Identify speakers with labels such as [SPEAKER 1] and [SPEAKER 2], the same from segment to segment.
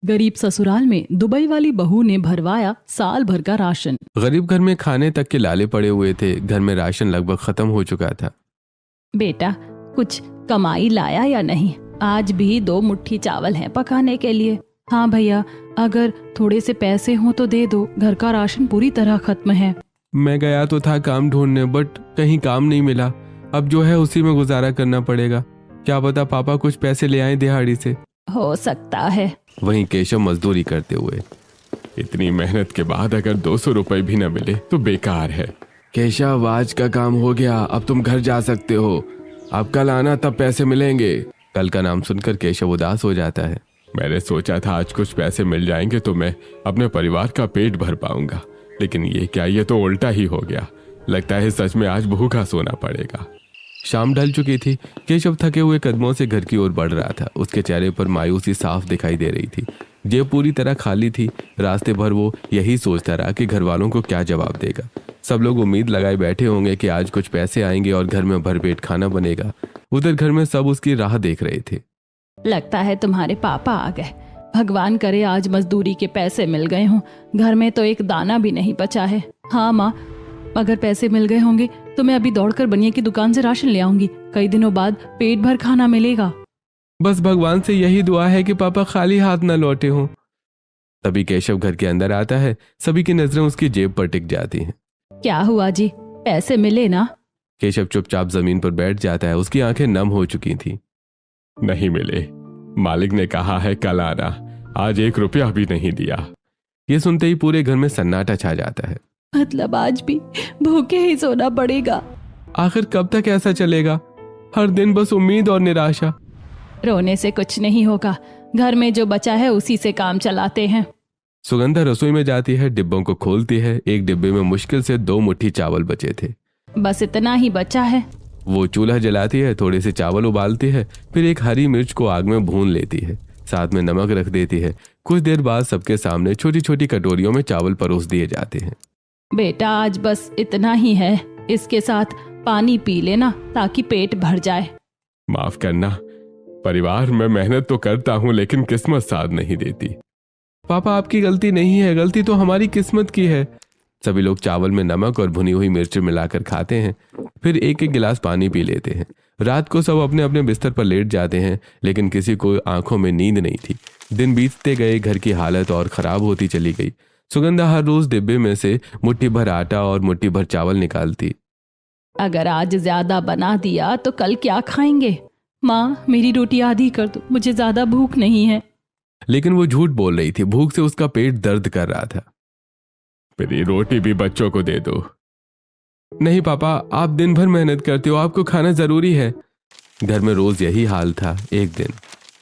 [SPEAKER 1] गरीब ससुराल में दुबई वाली बहू ने भरवाया साल भर का राशन।
[SPEAKER 2] गरीब घर में खाने तक के लाले पड़े हुए थे। घर में राशन लगभग खत्म हो चुका था।
[SPEAKER 1] बेटा, कुछ कमाई लाया या नहीं? आज भी 2 मुट्ठी चावल हैं पकाने के लिए। हाँ भैया, अगर थोड़े से पैसे हो तो दे दो, घर का राशन पूरी तरह खत्म है।
[SPEAKER 2] मैं गया तो था काम ढूंढने, बट कहीं काम नहीं मिला। अब जो है उसी में गुजारा करना पड़ेगा। क्या पता पापा कुछ पैसे ले आए दिहाड़ी से।
[SPEAKER 1] हो सकता है।
[SPEAKER 2] वहीं केशव मजदूरी करते हुए, इतनी मेहनत के बाद अगर 200 रुपए भी न मिले तो बेकार है। केशव, आज का काम हो गया, अब तुम घर जा सकते हो। अब कल आना, तब पैसे मिलेंगे। कल का नाम सुनकर केशव उदास हो जाता है। मैंने सोचा था आज कुछ पैसे मिल जाएंगे तो मैं अपने परिवार का पेट भर पाऊंगा, लेकिन ये क्या, ये तो उल्टा ही हो गया। लगता है सच में आज भूखा सोना पड़ेगा। शाम ढल चुकी थी। केशव थके हुए कदमों से घर की ओर बढ़ रहा था। उसके चेहरे पर मायूसी साफ दिखाई दे रही थी। जेब पूरी तरह खाली थी। रास्ते भर वो यही सोचता रहा कि घर वालों को क्या जवाब देगा। सब लोग उम्मीद लगाए बैठे होंगे कि आज कुछ पैसे आएंगे और घर में भरपेट खाना बनेगा। उधर घर में सब उसकी राह देख रहे थे।
[SPEAKER 1] लगता है तुम्हारे पापा आ गए। भगवान करे आज मजदूरी के पैसे मिल गए हों। घर में तो एक दाना भी नहीं बचा है। हाँ माँ, अगर पैसे मिल गए होंगे तो मैं अभी दौड़कर बनिया की दुकान से राशन ले आऊंगी। कई दिनों बाद पेट भर खाना मिलेगा।
[SPEAKER 2] बस भगवान से यही दुआ है कि पापा खाली हाथ न लौटे हों। तभी केशव घर के अंदर आता है। सभी की नजरें उसकी जेब पर टिक जाती हैं।
[SPEAKER 1] क्या हुआ जी, पैसे मिले ना?
[SPEAKER 2] केशव चुपचाप जमीन पर बैठ जाता है। उसकी आंखें नम हो चुकी थी। नहीं मिले, मालिक ने कहा है कल आना, आज 1 रुपया भी नहीं दिया। ये सुनते ही पूरे घर में सन्नाटा छा जाता है।
[SPEAKER 1] मतलब आज भी भूखे ही सोना पड़ेगा।
[SPEAKER 2] आखिर कब तक ऐसा चलेगा? हर दिन बस उम्मीद और निराशा।
[SPEAKER 1] रोने से कुछ नहीं होगा। घर में जो बचा है उसी से काम चलाते हैं।
[SPEAKER 2] सुगंधा रसोई में जाती है, डिब्बों को खोलती है। एक डिब्बे में मुश्किल से 2 मुट्ठी चावल बचे थे।
[SPEAKER 1] बस इतना ही बचा है।
[SPEAKER 2] वो चूल्हा जलाती है, थोड़े से चावल उबालती है, फिर एक हरी मिर्च को आग में भून लेती है, साथ में नमक रख देती है। कुछ देर बाद सबके सामने छोटी छोटी कटोरियों में चावल परोस दिए जाते हैं।
[SPEAKER 1] बेटा, आज बस इतना ही है। इसके साथ पानी पी लेना ताकि पेट भर जाए।
[SPEAKER 2] माफ करना, परिवार में मेहनत तो करता हूँ लेकिन किस्मत साथ नहीं देती। पापा, आपकी गलती नहीं है, गलती तो हमारी किस्मत की है। सभी लोग चावल में नमक और भुनी हुई मिर्च मिलाकर खाते हैं, फिर एक एक गिलास पानी पी लेते हैं। रात को सब अपने अपने बिस्तर पर लेट जाते हैं, लेकिन किसी को आंखों में नींद नहीं थी। दिन बीतते गए, घर की हालत और खराब होती चली गई। सुगंधा हर रोज डिब्बे में से मुट्ठी भर आटा और मुट्ठी भर चावल निकालती।
[SPEAKER 1] अगर आज ज्यादा बना दिया तो कल क्या खाएंगे? माँ, मेरी रोटी आधी कर दो, मुझे ज्यादा भूख नहीं है।
[SPEAKER 2] लेकिन वो झूठ बोल रही थी। भूख से उसका पेट दर्द कर रहा था। मेरी रोटी भी बच्चों को दे दो। नहीं पापा, आप दिन भर मेहनत करते हो, आपको खाना जरूरी है। घर में रोज यही हाल था। एक दिन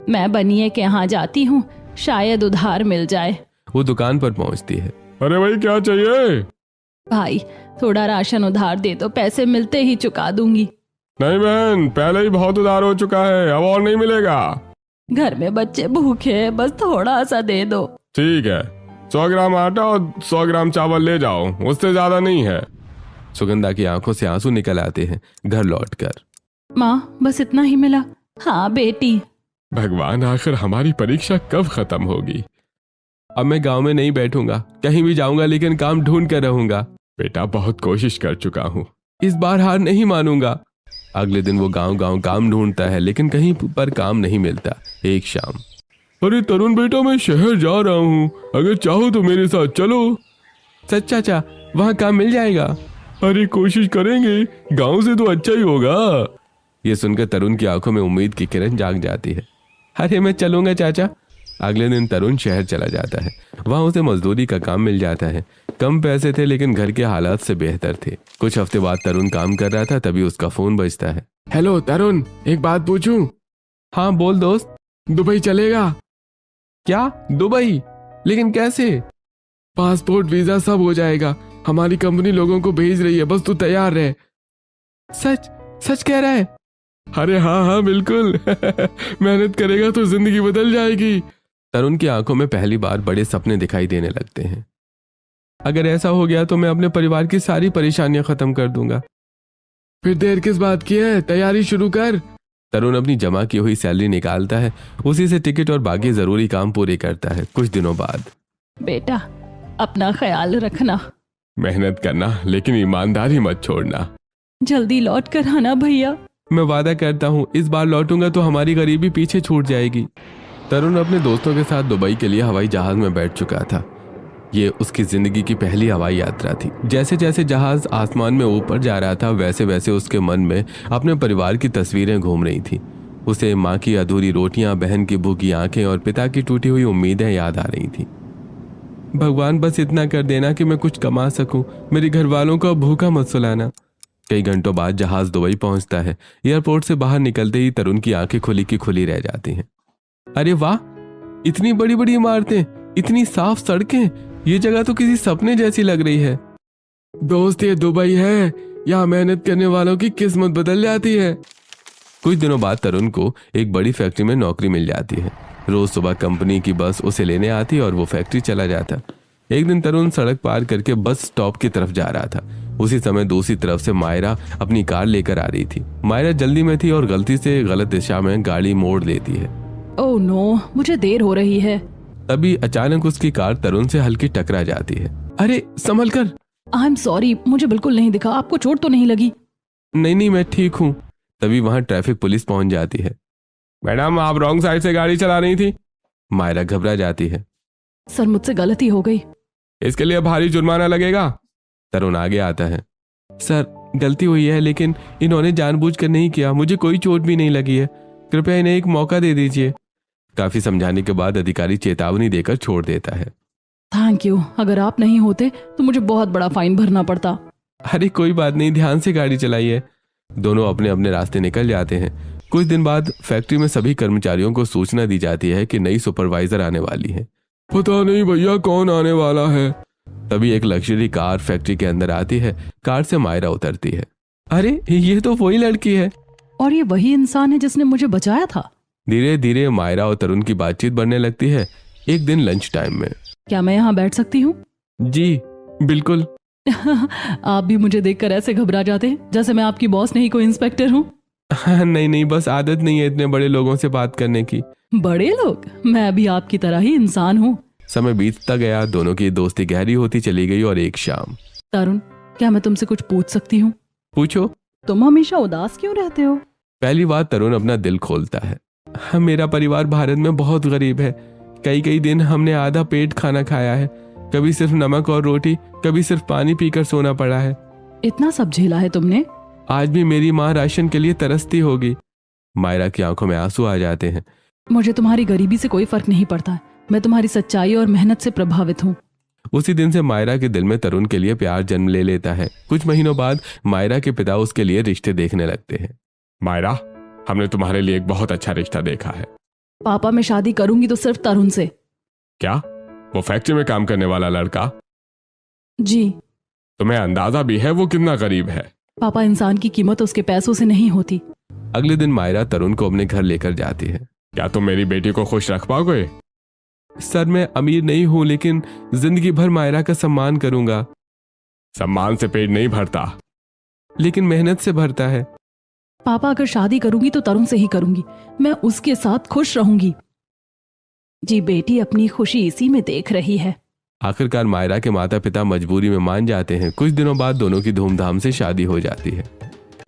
[SPEAKER 1] मैं बनिए के यहाँ जाती हूँ, शायद उधार मिल जाए।
[SPEAKER 2] वो दुकान पर पहुंचती है। अरे भाई, क्या चाहिए?
[SPEAKER 1] भाई, थोड़ा राशन उधार दे दो, पैसे मिलते ही चुका दूंगी।
[SPEAKER 2] नहीं बहन, पहले ही बहुत उधार हो चुका है, अब और नहीं मिलेगा।
[SPEAKER 1] घर में बच्चे भूखे हैं, बस थोड़ा सा दे दो।
[SPEAKER 2] ठीक है, 100 ग्राम आटा और 100 ग्राम चावल ले जाओ, उससे ज्यादा नहीं है। सुगंधा की आंखों से आंसू निकल आते हैं। घर लौटकर,
[SPEAKER 1] माँ, बस इतना ही मिला? हाँ बेटी।
[SPEAKER 2] भगवान, आखिर हमारी परीक्षा कब खत्म होगी? अब मैं गांव में नहीं बैठूंगा, कहीं भी जाऊंगा लेकिन काम ढूंढ कर रहूंगा। बेटा, बहुत कोशिश कर चुका हूँ, इस बार हार नहीं मानूंगा। अगले दिन वो गांव गांव काम ढूंढता है, लेकिन कहीं पर काम नहीं मिलता। एक शाम, अरे तरुण बेटा, मैं शहर जा रहा हूँ, अगर चाहो तो मेरे साथ चलो। सच चाचा, वहाँ काम मिल जाएगा? अरे कोशिश करेंगे, गांव से तो अच्छा ही होगा। ये सुनकर तरुण की आंखों में उम्मीद की किरण जाग जाती है। अरे मैं चलूंगा चाचा। अगले दिन तरुण शहर चला जाता है। वहां उसे मजदूरी का काम मिल जाता है। कम पैसे थे लेकिन घर के हालात से बेहतर थे। कुछ हफ्ते बाद तरुण काम कर रहा था, तभी उसका फोन बजता है। हेलो तरुण, एक बात पूछूं? हाँ बोल दोस्त। दुबई चलेगा? क्या दुबई? लेकिन कैसे? पासपोर्ट वीजा सब हो जाएगा, हमारी कंपनी लोगों को भेज रही है, बस तू तैयार रह। सच सच कह रहा है? अरे हाँ हाँ बिल्कुल। मेहनत करेगा तो जिंदगी बदल जाएगी। तरुण की आंखों में पहली बार बड़े सपने दिखाई देने लगते हैं। अगर ऐसा हो गया तो मैं अपने परिवार की सारी परेशानियां खत्म कर दूंगा। फिर देर किस बात की है, तैयारी शुरू कर। तरुण अपनी जमा की हुई सैलरी निकालता है, उसी से टिकट और बाकी जरूरी काम पूरे करता है। कुछ दिनों बाद,
[SPEAKER 1] बेटा अपना ख्याल रखना,
[SPEAKER 2] मेहनत करना लेकिन ईमानदारी मत छोड़ना।
[SPEAKER 1] जल्दी लौट कर आना भैया।
[SPEAKER 2] मैं वादा करता हूँ इस बार लौटूंगा तो हमारी गरीबी पीछे छूट जाएगी। तरुण अपने दोस्तों के साथ दुबई के लिए हवाई जहाज में बैठ चुका था। ये उसकी जिंदगी की पहली हवाई यात्रा थी। जैसे जैसे जहाज आसमान में ऊपर जा रहा था वैसे वैसे उसके मन में अपने परिवार की तस्वीरें घूम रही थी। उसे माँ की अधूरी रोटियां, बहन की भूखी आंखें और पिता की टूटी हुई उम्मीदें याद आ रही थी। भगवान बस इतना कर देना कि मैं कुछ कमा सकूं, मेरे घर वालों को भूखा मत सुलाना। कई घंटों बाद जहाज दुबई पहुंचता है। एयरपोर्ट से बाहर निकलते ही तरुण की आंखें खुली की खुली रह जाती हैं। अरे वाह, इतनी बड़ी बड़ी इमारतें, इतनी साफ सड़कें, ये जगह तो किसी सपने जैसी लग रही है। दोस्त ये दुबई है, यहाँ मेहनत करने वालों की किस्मत बदल जाती है। कुछ दिनों बाद तरुण को एक बड़ी फैक्ट्री में नौकरी मिल जाती है। रोज सुबह कंपनी की बस उसे लेने आती और वो फैक्ट्री चला जाता। एक दिन तरुण सड़क पार करके बस स्टॉप की तरफ जा रहा था। उसी समय दूसरी तरफ से मायरा अपनी कार लेकर आ रही थी। मायरा जल्दी में थी और गलती से गलत दिशा में गाड़ी मोड़ लेती है।
[SPEAKER 1] ओह नो, मुझे देर हो रही है।
[SPEAKER 2] तभी अचानक उसकी कार तरुण से हल्की टकरा जाती है। अरे संभल कर।
[SPEAKER 1] आई एम सॉरी, मुझे बिल्कुल नहीं दिखा। आपको चोट तो नहीं लगी?
[SPEAKER 2] नहीं, मैं ठीक हूँ। तभी वहां ट्रैफिक पुलिस पहुंच जाती है। मैडम आप रॉन्ग साइड से गाड़ी चला रही थी। मायरा घबरा जाती है।
[SPEAKER 1] सर मुझसे गलती हो गई।
[SPEAKER 2] इसके लिए भारी जुर्माना लगेगा। तरुण आगे आता है। सर गलती हुई है लेकिन इन्होंने जानबूझकर नहीं किया, मुझे कोई चोट भी नहीं लगी है, कृपया इन्हें एक मौका दे दीजिए। काफी समझाने के बाद अधिकारी चेतावनी देकर छोड़ देता है।
[SPEAKER 1] थैंक यू, अगर आप नहीं होते तो मुझे बहुत बड़ा फाइन भरना पड़ता।
[SPEAKER 2] अरे कोई बात नहीं, ध्यान से गाड़ी चलाइए। दोनों अपने अपने रास्ते निकल जाते हैं। कुछ दिन बाद फैक्ट्री में सभी कर्मचारियों को सूचना दी जाती है कि नई सुपरवाइजर आने वाली है। पता नहीं भैया कौन आने वाला है। तभी एक लग्जरी कार फैक्ट्री के अंदर आती है। कार से मायरा उतरती है। अरे ये तो वही लड़की है।
[SPEAKER 1] और ये वही इंसान है जिसने मुझे बचाया था।
[SPEAKER 2] धीरे धीरे मायरा और तरुण की बातचीत बढ़ने लगती है। एक दिन लंच टाइम में,
[SPEAKER 1] क्या मैं यहाँ बैठ सकती हूँ?
[SPEAKER 2] जी बिल्कुल।
[SPEAKER 1] आप भी मुझे देखकर ऐसे घबरा जाते हैं जैसे मैं आपकी बॉस नहीं कोई इंस्पेक्टर हूँ।
[SPEAKER 2] नहीं, बस आदत नहीं है इतने बड़े लोगों से बात करने की।
[SPEAKER 1] बड़े लोग? मैं भी आपकी तरह ही इंसान हूँ।
[SPEAKER 2] समय बीतता गया, दोनों की दोस्ती गहरी होती चली गई और एक शाम।
[SPEAKER 1] तरुण, क्या मैं तुमसे कुछ पूछ सकती हूँ?
[SPEAKER 2] पूछो।
[SPEAKER 1] तुम हमेशा उदास क्यों रहते हो?
[SPEAKER 2] पहली बार तरुण अपना दिल खोलता है। मेरा परिवार भारत में बहुत गरीब है। कई दिन हमने आधा पेट खाना खाया है। कभी सिर्फ नमक और रोटी, कभी सिर्फ पानी पीकर सोना पड़ा है।
[SPEAKER 1] इतना सब झेला है तुमने?
[SPEAKER 2] आज भी मेरी माँ राशन के लिए तरसती होगी। मायरा की आंखों में आंसू आ जाते हैं।
[SPEAKER 1] मुझे तुम्हारी गरीबी से कोई फर्क नहीं पड़ता। मैं तुम्हारी सच्चाई और मेहनत से प्रभावित हूँ।
[SPEAKER 2] उसी दिन से मायरा के दिल में तरुण के लिए प्यार जन्म ले लेता है। कुछ महीनों बाद मायरा के पिता उसके लिए रिश्ते देखने लगते हैं। मायरा, हमने तुम्हारे लिए एक बहुत अच्छा रिश्ता देखा है।
[SPEAKER 1] पापा, मैं शादी करूंगी तो सिर्फ तरुण से।
[SPEAKER 2] क्या? वो फैक्ट्री में काम करने वाला लड़का?
[SPEAKER 1] जी।
[SPEAKER 2] तुम्हें अंदाजा भी है वो कितना गरीब है?
[SPEAKER 1] पापा, इंसान की कीमत उसके पैसों से नहीं होती।
[SPEAKER 2] अगले दिन मायरा तरुण को अपने घर लेकर जाती है। क्या तुम मेरी बेटी को खुश रख पाओगे? सर मैं अमीर नहीं हूं लेकिन जिंदगी भर मायरा का सम्मान करूंगा। सम्मान से पेट नहीं भरता, लेकिन मेहनत से भरता है।
[SPEAKER 1] पापा, अगर शादी करूंगी तो तरुण से ही करूंगी। मैं उसके साथ खुश रहूंगी। जी, बेटी अपनी खुशी इसी में देख रही है।
[SPEAKER 2] आखिरकार मायरा के माता पिता मजबूरी में मान जाते हैं। कुछ दिनों बाद दोनों की धूमधाम से शादी हो जाती है।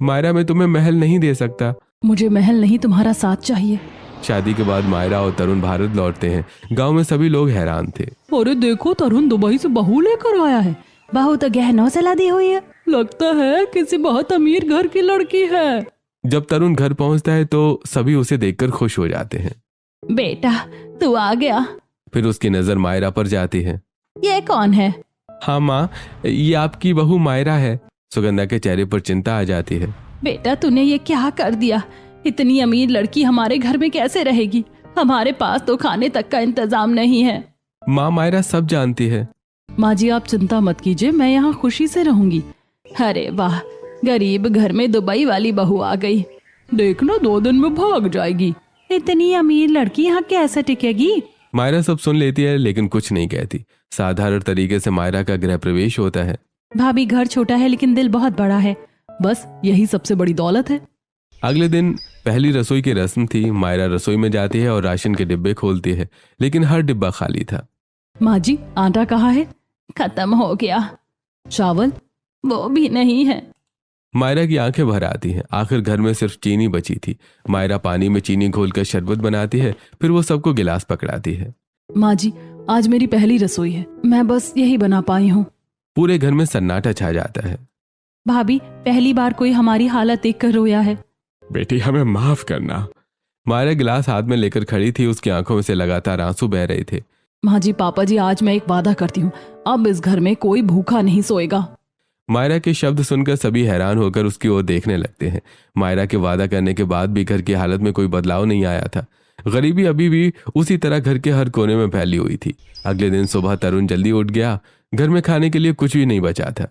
[SPEAKER 2] मायरा, मैं तुम्हें महल नहीं दे सकता।
[SPEAKER 1] मुझे महल नहीं, तुम्हारा साथ चाहिए।
[SPEAKER 2] शादी के बाद मायरा और तरुण भारत लौटते हैं। गांव में सभी लोग हैरान थे।
[SPEAKER 1] अरे देखो, तरुण दुबई से बहू लेकर आया है। बहू तो गहनों से लदी हुई है। लगता है किसी बहुत अमीर घर की लड़की है।
[SPEAKER 2] जब तरुण घर पहुंचता है तो सभी उसे देखकर खुश हो जाते हैं।
[SPEAKER 1] बेटा, तू आ गया।
[SPEAKER 2] फिर उसकी नजर मायरा पर जाती है।
[SPEAKER 1] ये कौन है?
[SPEAKER 2] हाँ माँ, ये आपकी बहू मायरा है। सुगंधा के चेहरे पर चिंता आ जाती है।
[SPEAKER 1] बेटा, तूने ये क्या कर दिया? इतनी अमीर लड़की हमारे घर में कैसे रहेगी? हमारे पास तो खाने तक का इंतजाम नहीं है।
[SPEAKER 2] माँ, मायरा सब जानती है।
[SPEAKER 1] माँ जी, आप चिंता मत कीजिए, मैं यहाँ खुशी से रहूंगी। अरे वाह, गरीब घर में दुबई वाली बहू आ गई। देखना 2 दिन में भाग जाएगी। इतनी अमीर लड़की यहाँ कैसे टिकेगी?
[SPEAKER 2] मायरा सब सुन लेती है लेकिन कुछ नहीं कहती। साधारण तरीके से मायरा का गृह प्रवेश होता है।
[SPEAKER 1] भाभी, घर छोटा है लेकिन दिल बहुत बड़ा है। बस यही सबसे बड़ी दौलत है।
[SPEAKER 2] अगले दिन पहली रसोई की रस्म थी। मायरा रसोई में जाती है और राशन के डिब्बे खोलती है, लेकिन हर डिब्बा खाली था।
[SPEAKER 1] माँ जी, आटा कहाँ है? खत्म हो गया। चावल? वो भी नहीं है।
[SPEAKER 2] मायरा की आंखें भर आती हैं। आखिर घर में सिर्फ चीनी बची थी। मायरा पानी में चीनी घोलकर शरबत बनाती है, फिर वो सबको गिलास पकड़ाती है।
[SPEAKER 1] माँ जी, आज मेरी पहली रसोई है, मैं बस यही बना पाई हूँ।
[SPEAKER 2] पूरे घर में सन्नाटा छा जाता है।
[SPEAKER 1] भाभी, पहली बार कोई हमारी हालत देखकर रोया है।
[SPEAKER 2] बेटी, हमें माफ करना। मायरा गिलास हाथ में लेकर खड़ी थी। उसकी आंखों में से लगातार आंसू बह रहे थे।
[SPEAKER 1] माँ जी, पापा जी, आज मैं एक वादा करती हूँ, अब इस घर में कोई भूखा नहीं सोएगा।
[SPEAKER 2] मायरा के शब्द सुनकर सभी हैरान होकर उसकी ओर देखने लगते हैं। मायरा के वादा करने के बाद भी घर की हालत में कोई बदलाव नहीं आया था। गरीबी अभी भी उसी तरह घर के हर कोने में फैली हुई थी। अगले दिन सुबह तरुण जल्दी उठ गया। घर में खाने के लिए कुछ भी नहीं बचा था।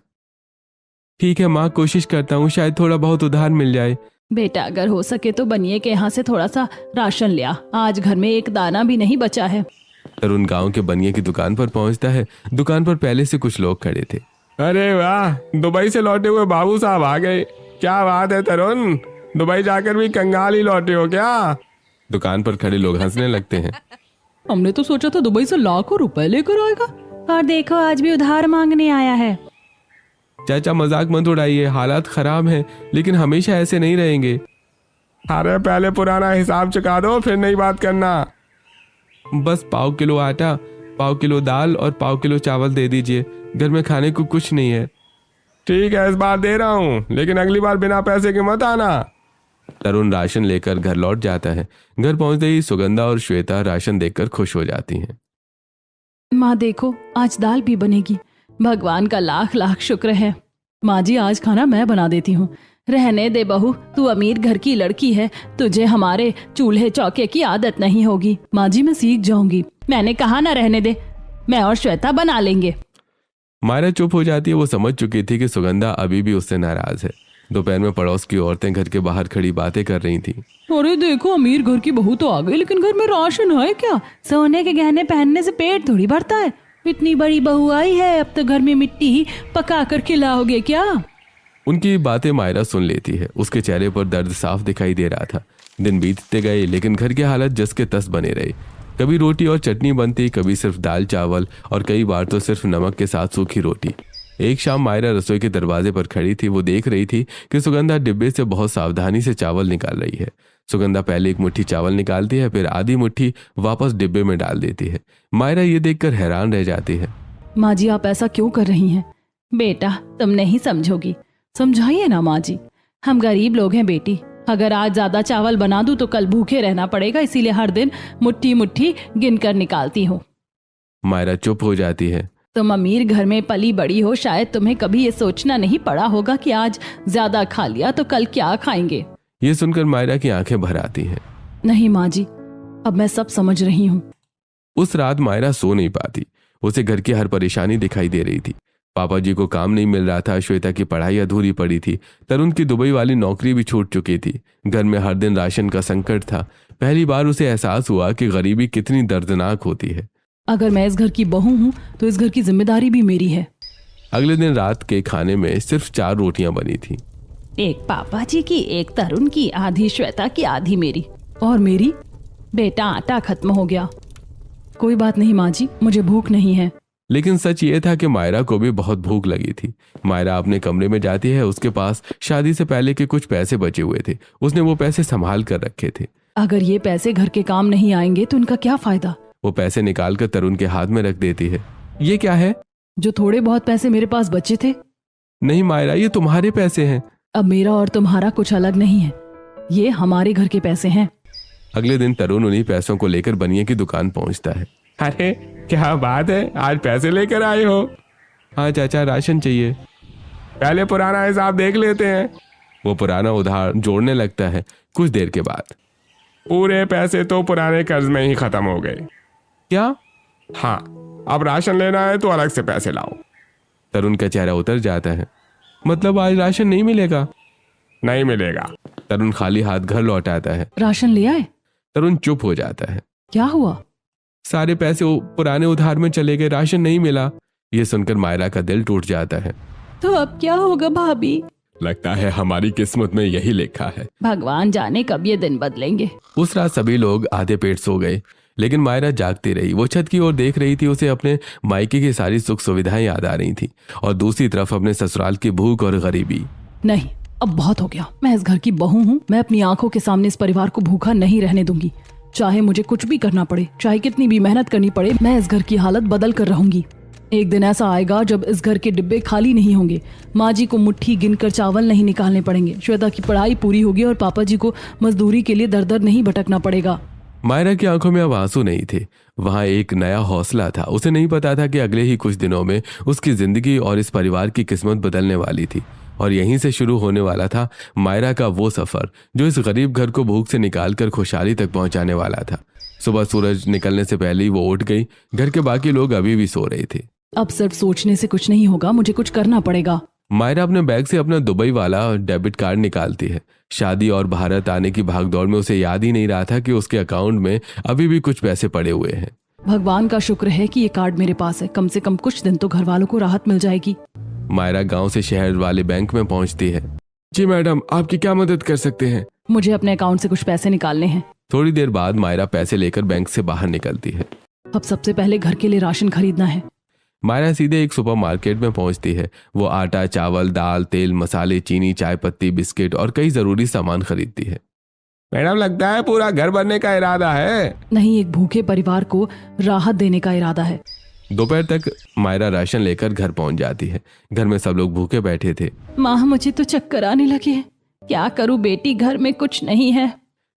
[SPEAKER 2] ठीक है माँ, कोशिश करता हूँ, शायद थोड़ा बहुत उधार मिल जाए।
[SPEAKER 1] बेटा, अगर हो सके तो बनिए के यहाँ से थोड़ा सा राशन लिया, आज घर में एक दाना भी नहीं बचा है।
[SPEAKER 2] तरुण गांव के बनिए की दुकान पर पहुंचता है। दुकान पर पहले से कुछ लोग खड़े थे। अरे वाह, दुबई से लौटे हुए बाबू साहब आ गए। क्या बात है तरुण, दुबई जाकर भी कंगाल ही लौटे हो क्या? दुकान पर खड़े लोग हंसने लगते हैं।
[SPEAKER 1] हमने तो सोचा था दुबई से लाखों रुपए लेकर आएगा, और देखो आज भी उधार मांगने आया है।
[SPEAKER 2] चाचा मजाक मत उड़ाइए, हालात खराब हैं, लेकिन हमेशा ऐसे नहीं रहेंगे। अरे पहले पुराना हिसाब चुका दो, फिर नई बात करना। बस पाव किलो आटा, पाव किलो दाल और पाव किलो चावल दे दीजिए, घर में खाने को कुछ नहीं है। ठीक है, इस बार दे रहा हूँ, लेकिन अगली बार बिना पैसे के मत आना। तरुण राशन लेकर घर लौट जाता है। घर पहुंचते ही सुगंधा और श्वेता राशन देखकर खुश हो जाती हैं।
[SPEAKER 1] माँ देखो, आज दाल भी बनेगी, भगवान का लाख लाख शुक्र है। माँ जी, आज खाना मैं बना देती हूँ। रहने दे बहू, तू अमीर घर की लड़की है, तुझे हमारे चूल्हे चौके की आदत नहीं होगी। माँ जी, मैं सीख जाऊंगी। मैंने कहा ना रहने दे, मैं और श्वेता बना लेंगे।
[SPEAKER 2] मायरा चुप हो जाती है। वो समझ चुकी थी कि सुगंधा अभी भी उससे नाराज है। दोपहर में पड़ोस की औरतें घर के बाहर खड़ी बातें कर रही थी।
[SPEAKER 1] अरे देखो, अमीर घर की बहू तो आ गई, लेकिन घर में राशन है क्या? सोने के गहने पहनने से पेट थोड़ी भरता है। इतनी बड़ी बहू आई है, अब तो घर में मिट्टी ही पका कर खिलाओगे क्या?
[SPEAKER 2] उनकी बातें मायरा सुन लेती है। उसके चेहरे पर दर्द साफ दिखाई दे रहा था। दिन बीतते गए, लेकिन घर की हालत जस के तस बने रही। कभी रोटी और चटनी बनती, कभी सिर्फ दाल चावल, और कई बार तो सिर्फ नमक के साथ सूखी रोटी। एक शाम मायरा रसोई के दरवाजे पर खड़ी थी। वो देख रही थी कि सुगंधा डिब्बे से बहुत सावधानी से चावल निकाल रही है। सुगंधा पहले एक मुट्ठी चावल निकालती है, फिर आधी मुट्ठी वापस डिब्बे में डाल देती है। मायरा ये देखकर हैरान रह जाती है।
[SPEAKER 1] माँ जी, आप ऐसा क्यों कर रही हैं? बेटा, तुम नहीं समझोगी, समझाइए ना माँ जी। हम गरीब लोग हैं बेटी, अगर आज ज्यादा चावल बना दूं तो कल भूखे रहना पड़ेगा, इसीलिए हर दिन मुट्ठी मुट्ठी गिन कर निकालती हूँ।
[SPEAKER 2] मायरा चुप हो जाती है।
[SPEAKER 1] तुम अमीर घर में पली बड़ी हो, शायद तुम्हें कभी ये सोचना नहीं पड़ा होगा कि आज ज्यादा खा लिया तो कल क्या खाएंगे।
[SPEAKER 2] ये सुनकर मायरा की आंखें भर आती हैं।
[SPEAKER 1] नहीं माँ जी, अब मैं सब समझ रही हूँ।
[SPEAKER 2] उस रात मायरा सो नहीं पाती। उसे घर की हर परेशानी दिखाई दे रही थी। पापा जी को काम नहीं मिल रहा था, श्वेता की पढ़ाई अधूरी पड़ी थी, तरुण की दुबई वाली नौकरी भी छूट चुकी थी। घर में हर दिन राशन का संकट था। पहली बार उसे एहसास हुआ कि गरीबी कितनी दर्दनाक होती है।
[SPEAKER 1] अगर मैं इस घर की बहू हूँ तो इस घर की जिम्मेदारी भी मेरी है।
[SPEAKER 2] अगले दिन रात के खाने में सिर्फ 4 रोटियां बनी थी।
[SPEAKER 1] एक पापा जी की, एक तरुण की, आधी श्वेता की, आधी मेरी। और मेरी? बेटा, आटा खत्म हो गया। कोई बात नहीं माँ जी, मुझे भूख नहीं है।
[SPEAKER 2] लेकिन सच ये था कि मायरा को भी बहुत भूख लगी थी। मायरा अपने कमरे में जाती है। उसके पास शादी से पहले के कुछ पैसे बचे हुए थे। उसने वो पैसे संभाल कर रखे थे।
[SPEAKER 1] अगर ये पैसे घर के काम नहीं आएंगे तो उनका क्या फायदा?
[SPEAKER 2] वो पैसे निकालकर तरुण के हाथ में रख देती है। ये क्या है?
[SPEAKER 1] जो थोड़े बहुत पैसे मेरे पास बचे थे।
[SPEAKER 2] नहीं मायरा, ये तुम्हारे पैसे हैं।
[SPEAKER 1] अब मेरा और तुम्हारा कुछ अलग नहीं है, ये हमारे घर के पैसे हैं।
[SPEAKER 2] अगले दिन तरुण उन्हीं पैसों को लेकर बनिए की दुकान पहुंचता है। अरे क्या बात है, आज पैसे लेकर आए हो? हाँ चाचा, राशन चाहिए। पहले पुराना हिसाब देख लेते हैं। वो पुराना उधार जोड़ने लगता है। कुछ देर के बाद पूरे पैसे तो पुराने कर्ज में ही खत्म हो गए। क्या? हाँ, अब राशन लेना है तो अलग से पैसे लाओ। तरुण का चेहरा उतर जाता है। मतलब आज राशन नहीं मिलेगा? नहीं मिलेगा। तरुण खाली हाथ घर लौट आता है।
[SPEAKER 1] राशन ले आए?
[SPEAKER 2] तरुण चुप हो जाता है।
[SPEAKER 1] क्या हुआ?
[SPEAKER 2] सारे पैसे पुराने उधार में चले गए, राशन नहीं मिला। ये सुनकर मायरा का दिल टूट जाता है।
[SPEAKER 1] तो अब क्या होगा भाभी?
[SPEAKER 2] लगता है हमारी किस्मत में यही लिखा है।
[SPEAKER 1] भगवान जाने कब ये दिन बदलेंगे।
[SPEAKER 2] उस रात सभी लोग आधे पेट सो गए, लेकिन मायरा जागती रही। वो छत की ओर देख रही थी। उसे अपने मायके की सारी सुख सुविधाएं याद आ रही थी और दूसरी तरफ अपने ससुराल की भूख और गरीबी।
[SPEAKER 1] नहीं, अब बहुत हो गया। मैं इस घर की बहू हूँ। मैं अपनी आंखों के सामने इस परिवार को भूखा नहीं रहने दूंगी। चाहे मुझे कुछ भी करना पड़े, चाहे कितनी भी मेहनत करनी पड़े, मैं इस घर की हालत बदल कर रहूंगी। एक दिन ऐसा आएगा जब इस घर के डिब्बे खाली नहीं होंगे, माँ जी को मुट्ठी गिनकर चावल नहीं निकालने पड़ेंगे, श्वेता की पढ़ाई पूरी होगी और पापा जी को मजदूरी के लिए दर दर नहीं भटकना पड़ेगा।
[SPEAKER 2] मायरा की आंखों में अब आंसू नहीं थे। वहां एक नया हौसला था। उसे नहीं पता था कि अगले ही कुछ दिनों में उसकी जिंदगी और इस परिवार की किस्मत बदलने वाली थी और यहीं से शुरू होने वाला था मायरा का वो सफर जो इस गरीब घर को भूख से निकालकर खुशहाली तक पहुंचाने वाला था। सुबह सूरज निकलने से पहले ही वो उठ गई। घर के बाकी लोग अभी भी सो रहे थे।
[SPEAKER 1] अब सिर्फ सोचने से कुछ नहीं होगा, मुझे कुछ करना पड़ेगा।
[SPEAKER 2] मायरा अपने बैग से अपना दुबई वाला डेबिट कार्ड निकालती है। शादी और भारत आने की भागदौड़ में उसे याद ही नहीं रहा था कि उसके अकाउंट में अभी भी कुछ पैसे पड़े हुए हैं।
[SPEAKER 1] भगवान का शुक्र है कि ये कार्ड मेरे पास है। कम से कम कुछ दिन तो घर वालों को राहत मिल जाएगी।
[SPEAKER 2] मायरा गांव से शहर वाले बैंक में पहुंचती है। जी मैडम, आपकी क्या मदद कर सकते हैं?
[SPEAKER 1] मुझे अपने अकाउंट से कुछ पैसे निकालने हैं।
[SPEAKER 2] थोड़ी देर बाद मायरा पैसे लेकर बैंक से बाहर निकलती है।
[SPEAKER 1] अब सबसे पहले घर के लिए राशन खरीदना है।
[SPEAKER 2] मायरा सीधे एक सुपरमार्केट में पहुंचती है। वो आटा, चावल, दाल, तेल, मसाले, चीनी, चाय पत्ती, बिस्किट और कई जरूरी सामान खरीदती है। मैडम, लगता है पूरा घर बनने का इरादा है।
[SPEAKER 1] नहीं, एक भूखे परिवार को राहत देने का इरादा है।
[SPEAKER 2] दोपहर तक मायरा राशन लेकर घर पहुंच जाती है। घर में सब लोग भूखे बैठे थे।
[SPEAKER 1] माँ, मुझे तो चक्कर आने लगे हैं। क्या करूँ बेटी, घर में कुछ नहीं है।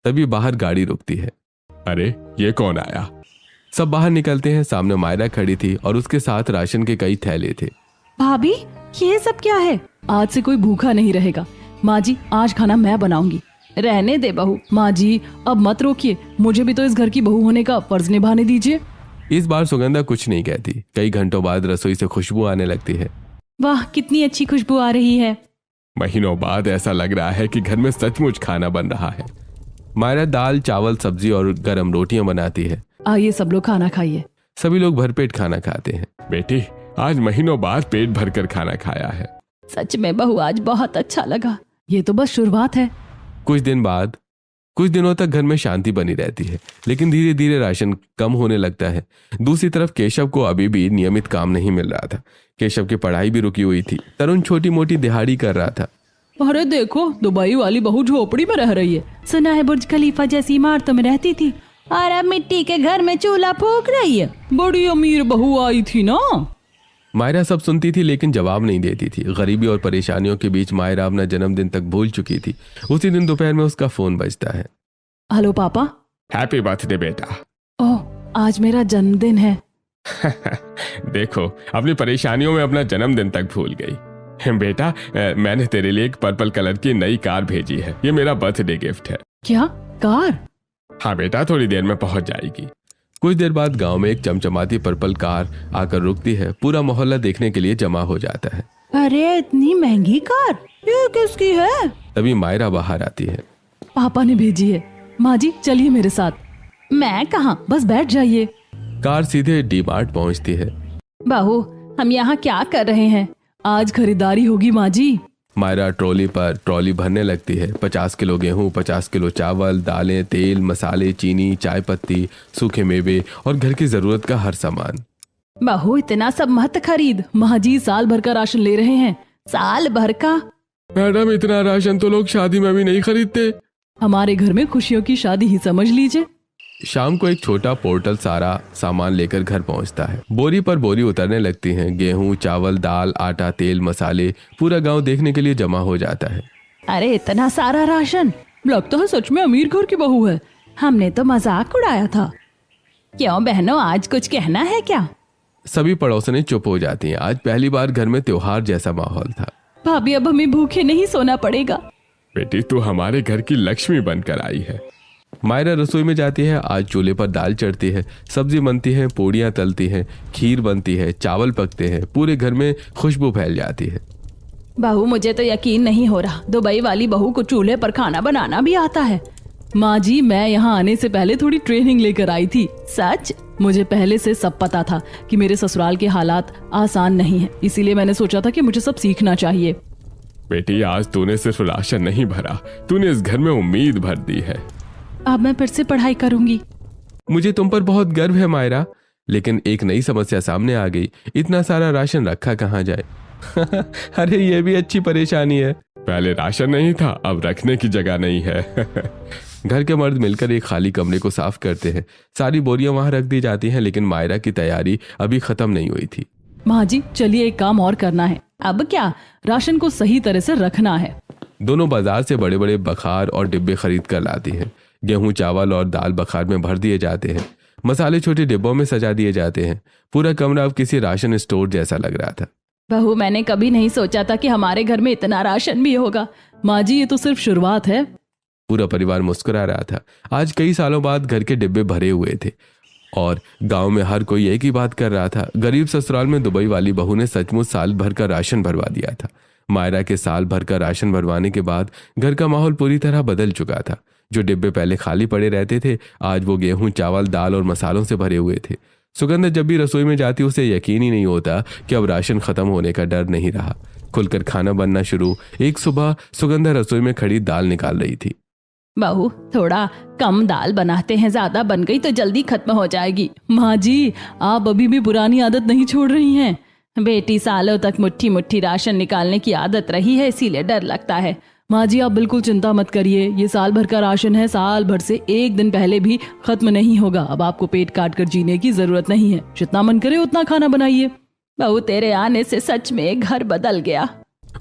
[SPEAKER 2] तभी बाहर गाड़ी रुकती है। अरे, ये कौन आया? सब बाहर निकलते हैं। सामने मायरा खड़ी थी और उसके साथ राशन के कई थैले थे।
[SPEAKER 1] भाभी, ये सब क्या है? आज से कोई भूखा नहीं रहेगा। माँ जी, आज खाना मैं बनाऊंगी। रहने दे बहू। माँ जी, अब मत रोकिए, मुझे भी तो इस घर की बहू होने का फर्ज निभाने दीजिए।
[SPEAKER 2] इस बार सुगंधा कुछ नहीं कहती। कई घंटों बाद रसोई से खुशबू आने लगती है।
[SPEAKER 1] वाह, कितनी अच्छी खुशबू आ रही है।
[SPEAKER 2] महीनों बाद ऐसा लग रहा है कि घर में सचमुच खाना बन रहा है। मायरा दाल, चावल, सब्जी और गरम रोटियां बनाती है।
[SPEAKER 1] आइए सब लोग खाना खाइए।
[SPEAKER 2] सभी लोग भरपेट खाना खाते हैं। बेटी, आज महीनों बाद पेट भरकर खाना खाया है।
[SPEAKER 1] सच में बहू, आज बहुत अच्छा लगा। ये तो बस शुरुआत है।
[SPEAKER 2] कुछ दिनों तक घर में शांति बनी रहती है, लेकिन धीरे धीरे राशन कम होने लगता है। दूसरी तरफ केशव को अभी भी नियमित काम नहीं मिल रहा था। केशव की पढ़ाई भी रुकी हुई थी। तरुण छोटी मोटी दिहाड़ी कर रहा था।
[SPEAKER 1] अरे देखो, दुबई वाली बहू झोपड़ी में रह रही है। सुना है बुर्ज खलीफा जैसी इमारतों में रहती थी और अब मिट्टी के घर में चूल्हा फूंक रही है। बड़ी अमीर बहू आई थी ना।
[SPEAKER 2] मायरा सब सुनती थी लेकिन जवाब नहीं देती थी। गरीबी और परेशानियों के बीच मायरा अपना जन्मदिन तक भूल चुकी थी। उसी दिन दोपहर में उसका फोन बजता है।
[SPEAKER 1] हेलो पापा।
[SPEAKER 2] हैप्पी बर्थडे बेटा।
[SPEAKER 1] ओह, आज मेरा जन्मदिन है।
[SPEAKER 2] देखो, अपनी परेशानियों में अपना जन्मदिन तक भूल गई। बेटा, मैंने तेरे लिए एक पर्पल कलर की नई कार भेजी है। ये मेरा बर्थडे गिफ्ट है।
[SPEAKER 1] क्या कार?
[SPEAKER 2] हाँ बेटा, थोड़ी देर में पहुंच जाएगी। कुछ देर बाद गांव में एक चमचमाती पर्पल कार आकर रुकती है। पूरा मोहल्ला देखने के लिए जमा हो जाता है।
[SPEAKER 1] अरे, इतनी महंगी कार, ये किसकी है?
[SPEAKER 2] तभी मायरा बाहर आती है।
[SPEAKER 1] पापा ने भेजी है। माँ जी, चलिए मेरे साथ। मैं कहाँ, बस बैठ जाइए।
[SPEAKER 2] कार सीधे डी-मार्ट पहुंचती है।
[SPEAKER 1] बहू, हम यहाँ क्या कर रहे हैं? आज खरीदारी होगी माँ जी।
[SPEAKER 2] मायरा ट्रॉली पर ट्रॉली भरने लगती है। 50 किलो गेहूं, 50 किलो चावल, दालें, तेल, मसाले, चीनी, चाय पत्ती, सूखे मेवे और घर की जरूरत का हर सामान।
[SPEAKER 1] बहू, इतना सब मत खरीद। माँ जी साल भर का राशन ले रहे हैं। साल भर का?
[SPEAKER 2] मैडम, इतना राशन तो लोग शादी में भी नहीं खरीदते।
[SPEAKER 1] हमारे घर में खुशियों की शादी ही समझ लीजिए।
[SPEAKER 2] शाम को एक छोटा पोर्टल सारा सामान लेकर घर पहुंचता है। बोरी पर बोरी उतरने लगती हैं। गेहूं, चावल, दाल, आटा, तेल, मसाले। पूरा गांव देखने के लिए जमा हो जाता है।
[SPEAKER 1] अरे, इतना सारा राशन! लगता है सच में अमीर घर की बहू है। हमने तो मजाक उड़ाया था। क्यों बहनों, आज कुछ कहना है क्या?
[SPEAKER 2] सभी पड़ोसनें चुप हो जाती हैं। आज पहली बार घर में त्योहार जैसा माहौल था।
[SPEAKER 1] भाभी, अब हमें भूखे नहीं सोना पड़ेगा।
[SPEAKER 2] बेटी, तू हमारे घर की लक्ष्मी बनकर आई है। मायरा रसोई में जाती है। आज चूल्हे पर दाल चढ़ती है, सब्जी बनती है, पूड़ियाँ तलती हैं, खीर बनती है, चावल पकते हैं। पूरे घर में खुशबू फैल जाती है।
[SPEAKER 1] बहू, मुझे तो यकीन नहीं हो रहा, दुबई वाली बहू को चूल्हे पर खाना बनाना भी आता है। माँ जी, मैं यहाँ आने से पहले थोड़ी ट्रेनिंग लेकर आई थी। सच, मुझे पहले से सब पता था कि मेरे ससुराल के हालात आसान नहीं है, इसीलिए मैंने सोचा था कि मुझे सब सीखना चाहिए।
[SPEAKER 2] बेटी, आज तूने सिर्फ राशन नहीं भरा, तूने इस घर में उम्मीद भर दी है।
[SPEAKER 1] अब मैं फिर से पढ़ाई करूंगी।
[SPEAKER 2] मुझे तुम पर बहुत गर्व है मायरा, लेकिन एक नई समस्या सामने आ गई। इतना सारा राशन रखा कहाँ जाए? अरे ये भी अच्छी परेशानी है। पहले राशन नहीं था, अब रखने की जगह नहीं है। घर के मर्द मिलकर एक खाली कमरे को साफ करते हैं। सारी बोरियां वहां रख दी जाती हैं, लेकिन मायरा की तैयारी अभी खत्म नहीं हुई थी।
[SPEAKER 1] माँ जी, चलिए एक काम और करना है। अब क्या, राशन को सही तरह से रखना है।
[SPEAKER 2] दोनों बाजार से बड़े बड़े बखार और डिब्बे खरीद कर लाती हैं। गेहूं, चावल और दाल बखार में भर दिए जाते हैं। मसाले छोटे डिब्बों में सजा दिए जाते हैं। पूरा कमरा अब किसी राशन स्टोर जैसा लग रहा था।
[SPEAKER 1] बहू, मैंने कभी नहीं सोचा था कि हमारे घर में इतना राशन भी होगा। माँ जी, ये तो सिर्फ शुरुआत है।
[SPEAKER 2] पूरा परिवार मुस्कुरा रहा था। आज कई सालों बाद घर के डिब्बे भरे हुए थे और गांव में हर कोई एक ही बात कर रहा था। गरीब ससुराल में दुबई वाली बहू ने सचमुच साल भर का राशन भरवा दिया था। मायरा के साल भर का राशन भरवाने के बाद घर का माहौल पूरी तरह बदल चुका था। जो डिब्बे पहले खाली पड़े रहते थे, आज वो गेहूं, चावल, दाल और मसालों से भरे हुए थे। सुगंधा जब भी रसोई में जाती, उसे यकीन ही नहीं होता कि अब राशन खत्म होने का डर नहीं रहा। खुलकर खाना बनना शुरू। एक सुबह सुगंधा रसोई में खड़ी दाल निकाल रही थी।
[SPEAKER 1] बहू, थोड़ा कम दाल बनाते हैं, ज्यादा बन गई तो जल्दी खत्म हो जाएगी। माँ जी, आप अभी भी पुरानी आदत नहीं छोड़ रही हैं। बेटी, सालों तक मुट्ठी मुट्ठी राशन निकालने की आदत रही है, इसीलिए डर लगता है। माँ जी, आप बिल्कुल चिंता मत करिए। ये साल भर का राशन है, साल भर से एक दिन पहले भी खत्म नहीं होगा। अब आपको पेट काट कर जीने की जरूरत नहीं है। जितना मन करे उतना खाना बनाइए। बहू, तेरे आने से सच में घर बदल गया।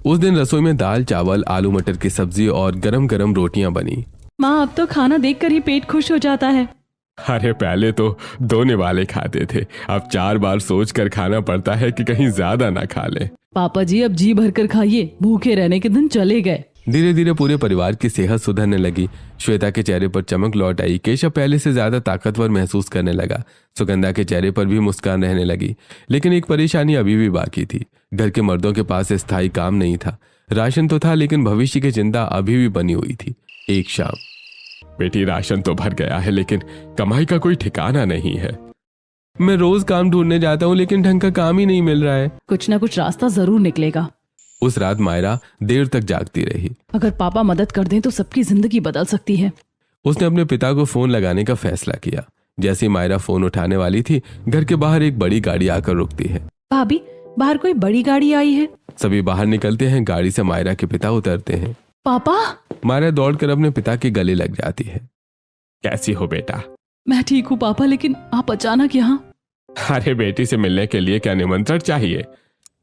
[SPEAKER 2] उस दिन रसोई में दाल, चावल, आलू मटर की सब्जी और गरम गरम रोटियां बनी।
[SPEAKER 1] माँ, अब तो खाना देखकर ही पेट खुश हो जाता है।
[SPEAKER 2] अरे पहले तो 2 निवाले खाते थे, अब 4 बार सोच कर खाना पड़ता है कि कहीं ज्यादा ना खा ले।
[SPEAKER 1] पापा जी, अब जी भर कर खाइए, भूखे रहने के दिन चले गए।
[SPEAKER 2] धीरे धीरे पूरे परिवार की सेहत सुधरने लगी। श्वेता के चेहरे पर चमक लौट आई। केशव पहले से ज्यादा ताकतवर महसूस करने लगा। सुगंधा के चेहरे पर भी मुस्कान रहने लगी। लेकिन एक परेशानी अभी भी बाकी थी। घर के मर्दों के पास स्थायी काम नहीं था। राशन तो था, लेकिन भविष्य की चिंता अभी भी बनी हुई थी। एक शाम, बेटी, राशन तो भर गया है, लेकिन कमाई का कोई ठिकाना नहीं है। मैं रोज काम ढूंढने जाता हूँ, लेकिन ढंग का काम ही नहीं मिल रहा है।
[SPEAKER 1] कुछ ना कुछ रास्ता जरूर निकलेगा।
[SPEAKER 2] उस रात मायरा देर तक जागती रही।
[SPEAKER 1] अगर पापा मदद कर दें तो सबकी जिंदगी बदल सकती है।
[SPEAKER 2] उसने अपने पिता को फोन लगाने का फैसला किया। जैसे ही मायरा फोन उठाने वाली थी, घर के बाहर एक बड़ी गाड़ी आकर रुकती है।
[SPEAKER 1] भाभी, बाहर कोई बड़ी गाड़ी आई है।
[SPEAKER 2] सभी बाहर निकलते हैं। गाड़ी से मायरा के पिता उतरते हैं।
[SPEAKER 1] पापा।
[SPEAKER 2] मायरा दौड़कर अपने पिता के गले लग जाती है। कैसी हो बेटा?
[SPEAKER 1] मैं ठीक हूँ पापा, लेकिन आप अचानक यहाँ?
[SPEAKER 2] अरे बेटी से मिलने के लिए क्या निमंत्रण चाहिए?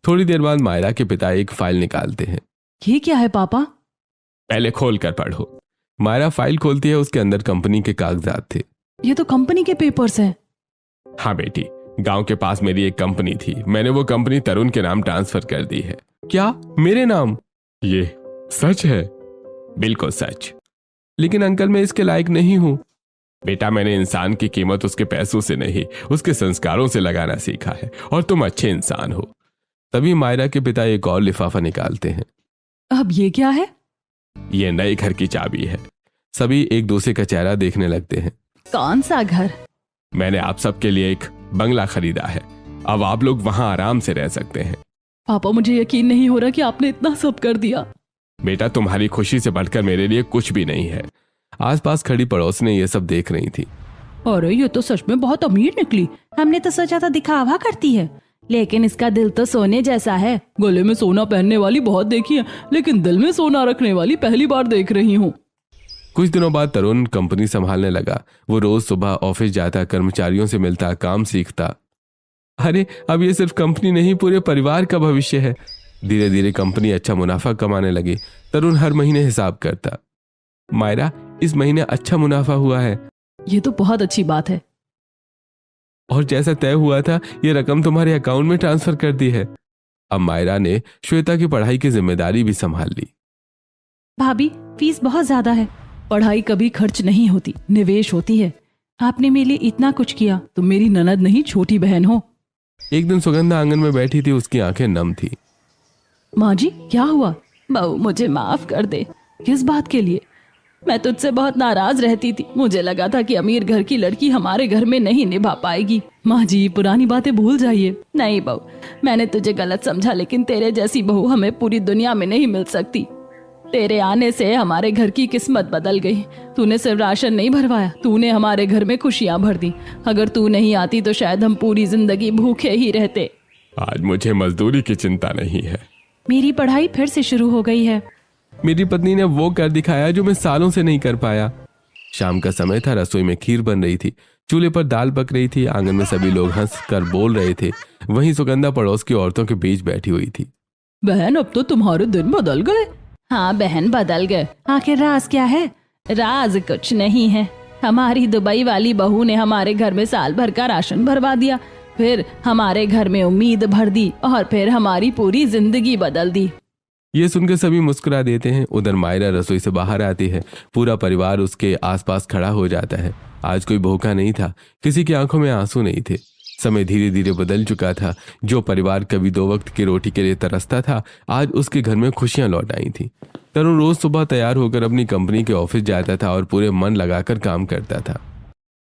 [SPEAKER 2] थोड़ी देर बाद मायरा के पिता एक फाइल निकालते हैं।
[SPEAKER 1] ये क्या है पापा?
[SPEAKER 2] पहले खोल कर पढ़ो। मायरा फाइल खोलती है। उसके अंदर कंपनी के कागजात थे।
[SPEAKER 1] ये तो कंपनी के पेपर्स हैं।
[SPEAKER 2] हाँ बेटी, गांव के पास मेरी एक कंपनी थी। मैंने वो कंपनी तरुण के नाम ट्रांसफर कर दी है। क्या, मेरे नाम? ये सच है? बिल्कुल सच। लेकिन अंकल, मैं इसके लायक नहीं हूं। बेटा, मैंने इंसान की कीमत उसके पैसों से नहीं, उसके संस्कारों से लगाना सीखा है, और तुम अच्छे इंसान हो। तभी मायरा के पिता एक और लिफाफा निकालते हैं।
[SPEAKER 1] अब ये क्या है?
[SPEAKER 2] ये नए घर की चाबी है। सभी एक दूसरे का चेहरा देखने लगते हैं।
[SPEAKER 1] कौन सा घर?
[SPEAKER 2] मैंने आप सबके लिए एक बंगला खरीदा है। अब आप लोग वहां आराम से रह सकते हैं।
[SPEAKER 1] पापा, मुझे यकीन नहीं हो रहा कि आपने इतना सब कर दिया।
[SPEAKER 2] बेटा, तुम्हारी खुशी से बढ़कर मेरे लिए कुछ भी नहीं है। आसपास खड़ी पड़ोसने ये सब देख रही थी।
[SPEAKER 1] अरे, ये तो सच में बहुत अमीर निकली। हमने तो सोचा था दिखावा करती है, लेकिन इसका दिल तो सोने जैसा है। गले में सोना पहनने वाली बहुत देखी है, लेकिन दिल में सोना रखने वाली पहली बार देख रही हूँ।
[SPEAKER 2] कुछ दिनों बाद तरुण कंपनी संभालने लगा। वो रोज सुबह ऑफिस जाता, कर्मचारियों से मिलता, काम सीखता। अरे, अब ये सिर्फ कंपनी नहीं, पूरे परिवार का भविष्य है। धीरे धीरे कंपनी अच्छा मुनाफा कमाने लगी। तरुण हर महीने हिसाब करता। मायरा, इस महीने अच्छा मुनाफा हुआ है।
[SPEAKER 1] ये तो बहुत अच्छी बात है।
[SPEAKER 2] और जैसा तय हुआ था, ये रकम तुम्हारे अकाउंट में ट्रांसफर कर दी है। अब मायरा ने श्वेता की पढ़ाई की जिम्मेदारी भी संभाल ली।
[SPEAKER 1] भाभी, फीस बहुत ज्यादा है। पढ़ाई कभी खर्च नहीं होती, निवेश होती है। आपने मेरे लिए इतना कुछ किया। तुम मेरी ननद नहीं, छोटी बहन हो।
[SPEAKER 2] एक दिन सुगंधा आंगन में बैठी थी। उसकी आंखें नम थी।
[SPEAKER 1] माँ जी, क्या हुआ? बहू, मुझे माफ कर दे। किस बात के लिए? मैं तुझसे बहुत नाराज रहती थी। मुझे लगा था कि अमीर घर की लड़की हमारे घर में नहीं निभा पाएगी। माँ जी पुरानी बातें भूल जाइए। नहीं बहू, मैंने तुझे गलत समझा, लेकिन तेरे जैसी बहू हमें पूरी दुनिया में नहीं मिल सकती। तेरे आने से हमारे घर की किस्मत बदल गई। तूने सिर्फ राशन नहीं भरवाया, तूने हमारे घर में खुशियां भर दी। अगर तू नहीं आती तो शायद हम पूरी जिंदगी भूखे ही रहते।
[SPEAKER 2] आज मुझे मजदूरी की चिंता नहीं है।
[SPEAKER 1] मेरी पढ़ाई फिर से शुरू हो गई है।
[SPEAKER 2] मेरी पत्नी ने वो कर दिखाया जो मैं सालों से नहीं कर पाया। शाम का समय था, रसोई में खीर बन रही थी, चूल्हे पर दाल पक रही थी, आंगन में सभी लोग हंस कर बोल रहे थे। वहीं सुगंधा पड़ोस की औरतों के बीच बैठी हुई थी।
[SPEAKER 1] बहन, अब तो तुम्हारे दिन बदल गए। हाँ बहन, बदल गए। आखिर राज क्या है? राज कुछ नहीं है। हमारी दुबई वाली बहू ने हमारे घर में साल भर का राशन भरवा दिया, फिर हमारे घर में उम्मीद भर दी और फिर हमारी पूरी जिंदगी बदल दी।
[SPEAKER 2] ये सुनकर सभी मुस्कुरा देते हैं। उधर मायरा रसोई से बाहर आती है। पूरा परिवार उसके आसपास खड़ा हो जाता है। आज कोई भूखा नहीं था, किसी की आंखों में आंसू नहीं थे। समय धीरे धीरे बदल चुका था। जो परिवार कभी 2 वक्त की रोटी के लिए तरसता था, आज उसके घर में खुशियां लौट आई थी। तरुण रोज सुबह तैयार होकर अपनी कंपनी के ऑफिस जाता था और पूरे मन लगाकर काम करता था।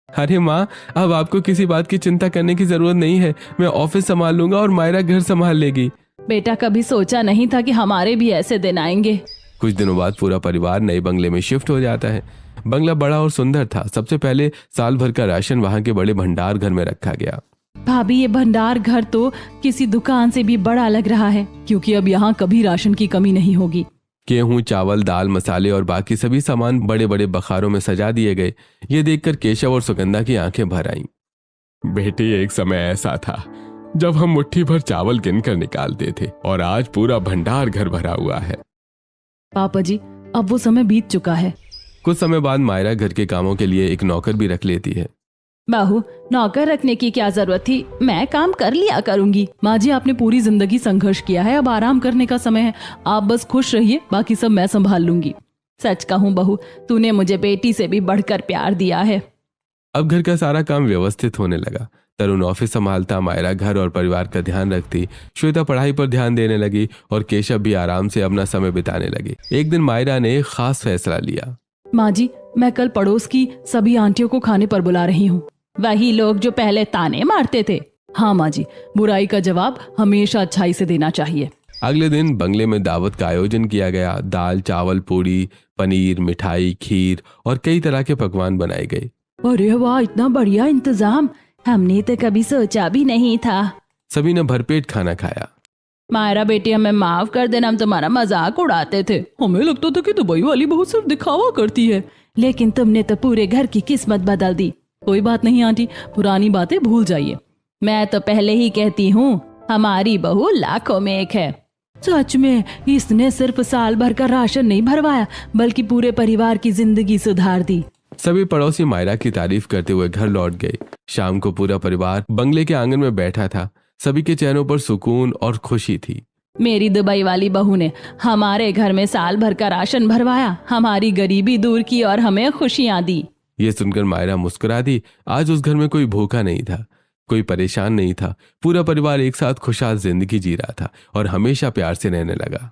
[SPEAKER 2] अरे माँ, अब आपको किसी बात की चिंता करने की जरूरत नहीं है। मैं ऑफिस संभाल लूंगा और मायरा घर संभाल लेगी।
[SPEAKER 1] बेटा, कभी सोचा नहीं था कि हमारे भी ऐसे दिन आएंगे।
[SPEAKER 2] कुछ दिनों बाद पूरा परिवार नए बंगले में शिफ्ट हो जाता है। बंगला बड़ा और सुंदर था। सबसे पहले साल भर का राशन वहां के बड़े भंडार घर में रखा गया।
[SPEAKER 1] भाभी, ये भंडार घर तो किसी दुकान से भी बड़ा लग रहा है, क्योंकि अब यहाँ कभी राशन की कमी नहीं होगी।
[SPEAKER 2] गेहूं, चावल, दाल, मसाले और बाकी सभी सामान बड़े बड़े बखारों में सजा दिए गए। ये देखकर केशव और सुगंधा की आंखें भर आईं। बेटी, एक समय ऐसा था जब हम मुट्ठी भर चावल गिनकर निकालते थे और आज पूरा भंडार घर भरा हुआ है।
[SPEAKER 1] पापा जी, अब वो समय बीत चुका है।
[SPEAKER 2] कुछ समय बाद मायरा घर के कामों के लिए एक नौकर भी रख लेती है।
[SPEAKER 1] बहू, नौकर रखने की क्या जरूरत थी? मैं काम कर लिया करूंगी। माँ जी, आपने पूरी जिंदगी संघर्ष किया है, अब आराम करने का समय है। आप बस खुश रहिए, बाकी सब मैं संभाल लूंगी। सच कहूँ बहू, तूने मुझे बेटी से भी बढ़कर प्यार दिया है।
[SPEAKER 2] अब घर का सारा काम व्यवस्थित होने लगा। तरुण ऑफिस संभालता, मायरा घर और परिवार का ध्यान रखती, श्वेता पढ़ाई पर ध्यान देने लगी और केशव भी आराम से अपना समय बिताने लगे। एक दिन मायरा ने एक खास फैसला लिया।
[SPEAKER 1] माँ जी, मैं कल पड़ोस की सभी आंटियों को खाने पर बुला रही हूँ। वही लोग जो पहले ताने मारते थे? हाँ माँ जी, बुराई का जवाब हमेशा अच्छाई से देना चाहिए।
[SPEAKER 2] अगले दिन बंगले में दावत का आयोजन किया गया। दाल, चावल, पूड़ी, पनीर, मिठाई, खीर और कई तरह के पकवान बनाए गए।
[SPEAKER 1] अरे वाह, इतना बढ़िया इंतजाम! हमने तो कभी सोचा भी नहीं था।
[SPEAKER 2] सभी ने भरपेट खाना खाया।
[SPEAKER 1] मायरा बेटी, हमें माफ कर देना, हम तुम्हारा मजाक उड़ाते थे। हमें लगता था कि दुबई वाली बहू सिर्फ दिखावा करती है, लेकिन तुमने तो पूरे घर की किस्मत बदल दी। कोई बात नहीं आंटी, पुरानी बातें भूल जाइए। मैं तो पहले ही कहती हूँ, हमारी बहू लाखों में एक है। सच में, इसने सिर्फ साल भर का राशन नहीं भरवाया, बल्कि पूरे परिवार की जिंदगी सुधार दी।
[SPEAKER 2] सभी पड़ोसी मायरा की तारीफ करते हुए घर लौट गए। शाम को पूरा परिवार बंगले के आंगन में बैठा था। सभी के चेहरों पर सुकून और खुशी थी।
[SPEAKER 1] मेरी दुबई वाली बहू ने हमारे घर में साल भर का राशन भरवाया, हमारी गरीबी दूर की और हमें खुशियां दी।
[SPEAKER 2] ये सुनकर मायरा मुस्कुरा दी। आज उस घर में कोई भूखा नहीं था, कोई परेशान नहीं था। पूरा परिवार एक साथ खुशहाल जिंदगी जी रहा था और हमेशा प्यार से रहने लगा।